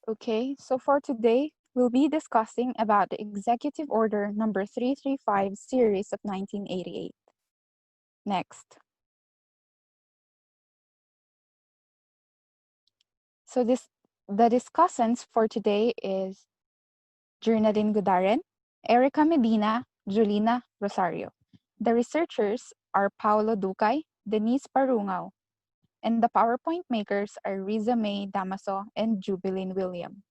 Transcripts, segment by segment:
Okay, so for today, we'll be discussing about the Executive Order number 335 series of 1988. Next. So the discussants for today is Jernadine Gudaren, Erica Medina, Julina Rosario. The researchers are Paolo Ducay, Denise Parungao, and the PowerPoint makers are Riza May Damaso and Jubilin William.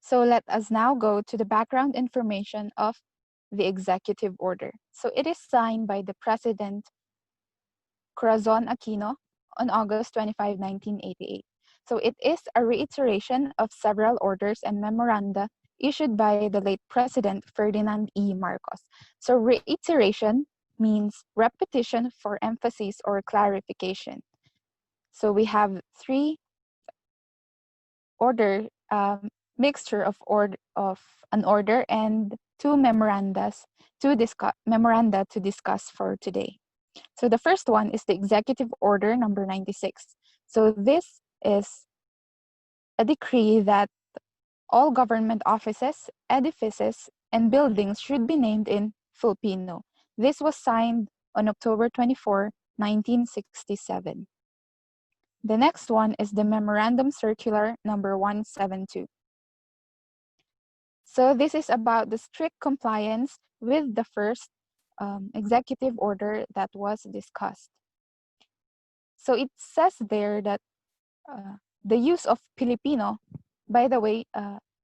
So let us now go to the background information of the executive order. So it is signed by the President Corazon Aquino on August 25, 1988. So it is a reiteration of several orders and memoranda issued by the late President Ferdinand E. Marcos. So reiteration means repetition for emphasis or clarification. So we have three order mixture of an order and two memoranda to discuss for today. So the first one is the Executive Order number 96. So this is a decree that all government offices, edifices, and buildings should be named in Filipino. This was signed on October 24, 1967. The next one is the Memorandum Circular number 172. So this is about the strict compliance with the first executive order that was discussed. So it says there that the use of Filipino, by the way,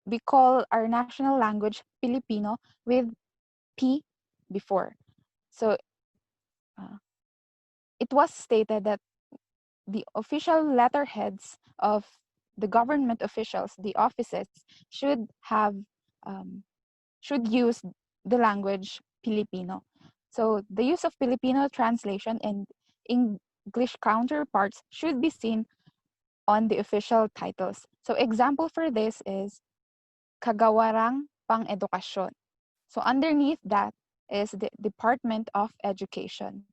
we call our national language Filipino with P before. So it was stated that the official letterheads of the government officials, the offices, should use the language Filipino. So the use of Filipino translation and English counterparts should be seen on the official titles. So example for this is Kagawarang Pang-Edukasyon. So underneath that is the Department of Education.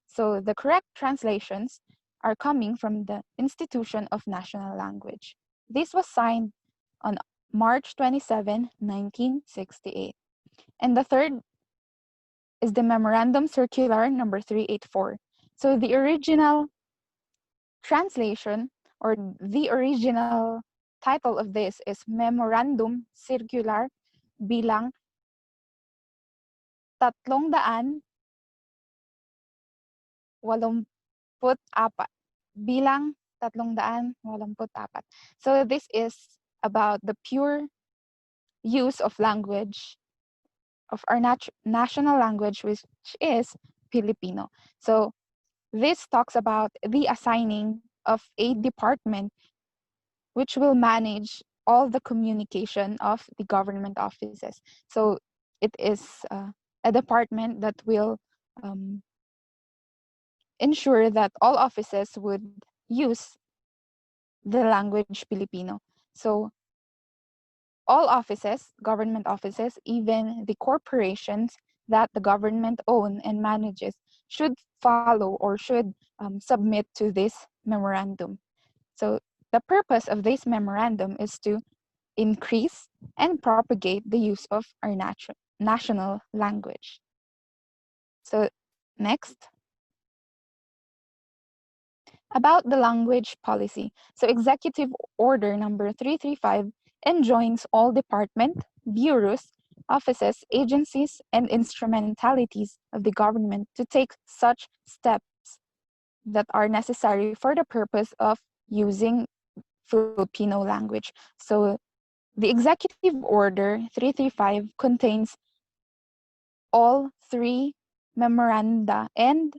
So the correct translations are coming from the Institution of National Language. This was signed on March 27, 1968. And the third is the Memorandum Circular number 384. So the original translation or the original title of this is Memorandum Circular bilang 384 bilang 384. So this is about the pure use of language of our national language, which is Filipino. So this talks about the assigning of a department which will manage all the communication of the government offices. So it is a department that will ensure that all offices would use the language Filipino. So all offices, government offices, even the corporations that the government own and manages should follow or should submit to this memorandum. So the purpose of this memorandum is to increase and propagate the use of our national language. So next. About the language policy. So Executive Order number 335 enjoins all department, bureaus, offices, agencies, and instrumentalities of the government to take such steps that are necessary for the purpose of using Filipino language. So the Executive Order 335 contains all three memoranda and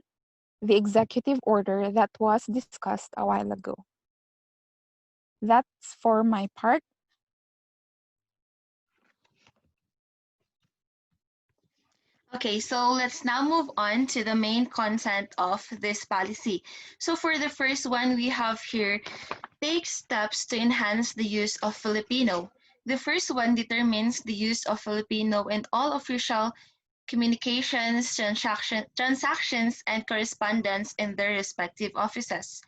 the executive order that was discussed a while ago. That's for my part. Okay, so let's now move on to the main content of this policy. So for the first one, we have here, take steps to enhance the use of Filipino. The first one determines the use of Filipino in all official communications, transactions, and correspondence in their respective offices.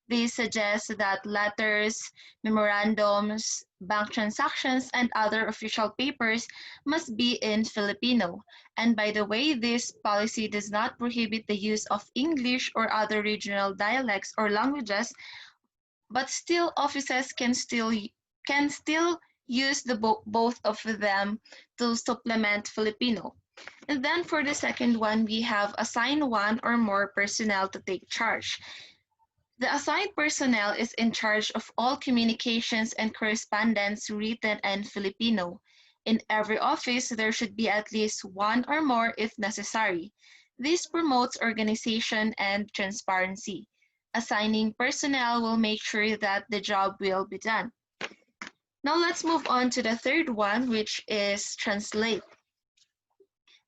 They suggest that letters, memorandums, bank transactions, and other official papers must be in Filipino. And by the way, this policy does not prohibit the use of English or other regional dialects or languages, but still offices can still use both of them to supplement Filipino. And then for the second one, we have assign one or more personnel to take charge. The assigned personnel is in charge of all communications and correspondence written in Filipino. In every office, there should be at least one or more if necessary. This promotes organization and transparency. Assigning personnel will make sure that the job will be done. Now let's move on to the third one, which is translate.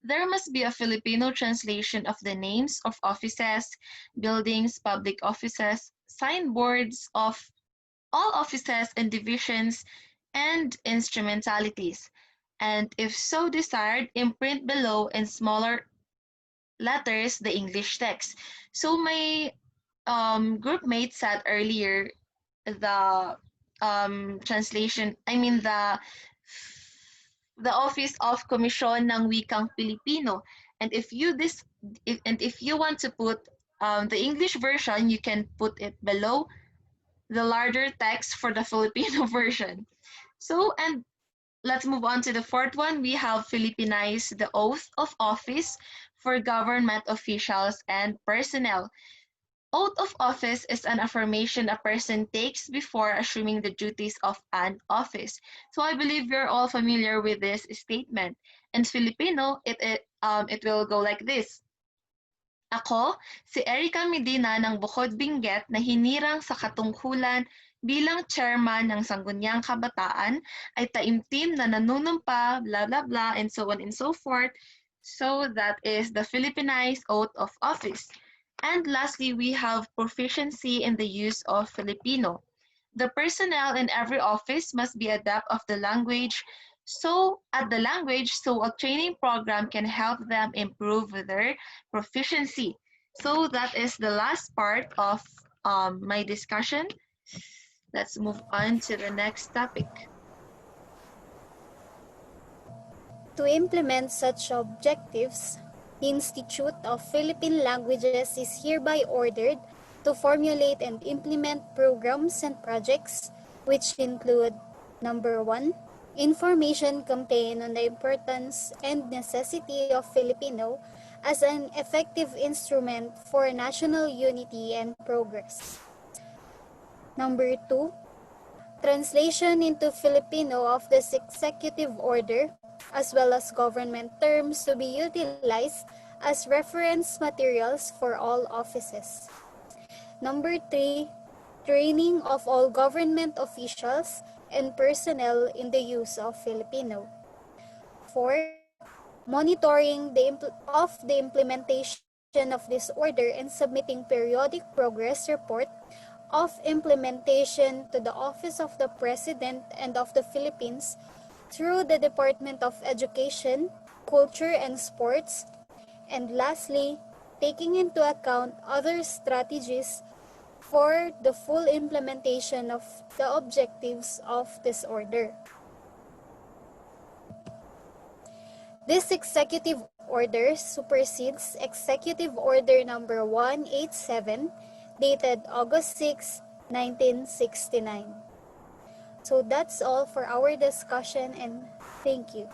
There must be a Filipino translation of the names of offices, buildings, public offices, signboards of all offices and divisions, and instrumentalities. And if so desired, imprint below in smaller letters the English text. So my group mate said earlier the translation, I mean the Office of Komisyon ng Wikang Pilipino. And if you want to put the English version, you can put it below the larger text for the Filipino version. So, and let's move on to the fourth one. We have Philippinize the oath of office for government officials and personnel. Oath of office is an affirmation a person takes before assuming the duties of an office. So I believe you're all familiar with this statement. In Filipino, it will go like this. Ako, si Erica Medina ng Bukod Benguet na hinirang sa katungkulan bilang chairman ng Sangguniang Kabataan ay taimtim na nanunumpa, blah blah blah, and so on and so forth. So that is the Philippinized oath of office. And lastly, we have proficiency in the use of Filipino. The personnel in every office must be adept of the language, so a training program can help them improve their proficiency. So that is the last part of my discussion. Let's move on to the next topic. To implement such objectives, the Institute of Philippine Languages is hereby ordered to formulate and implement programs and projects which include: number 1, information campaign on the importance and necessity of Filipino as an effective instrument for national unity and progress. Number 2, translation into Filipino of this executive order, as well as government terms to be utilized as reference materials for all offices. Number 3, training of all government officials and personnel in the use of Filipino. 4, monitoring of the implementation of this order and submitting periodic progress report of implementation to the Office of the President and of the Philippines through the Department of Education, Culture and Sports. And lastly, taking into account other strategies for the full implementation of the objectives of this order. This executive order supersedes Executive Order Number 187, dated August 6, 1969. So that's all for our discussion, and thank you.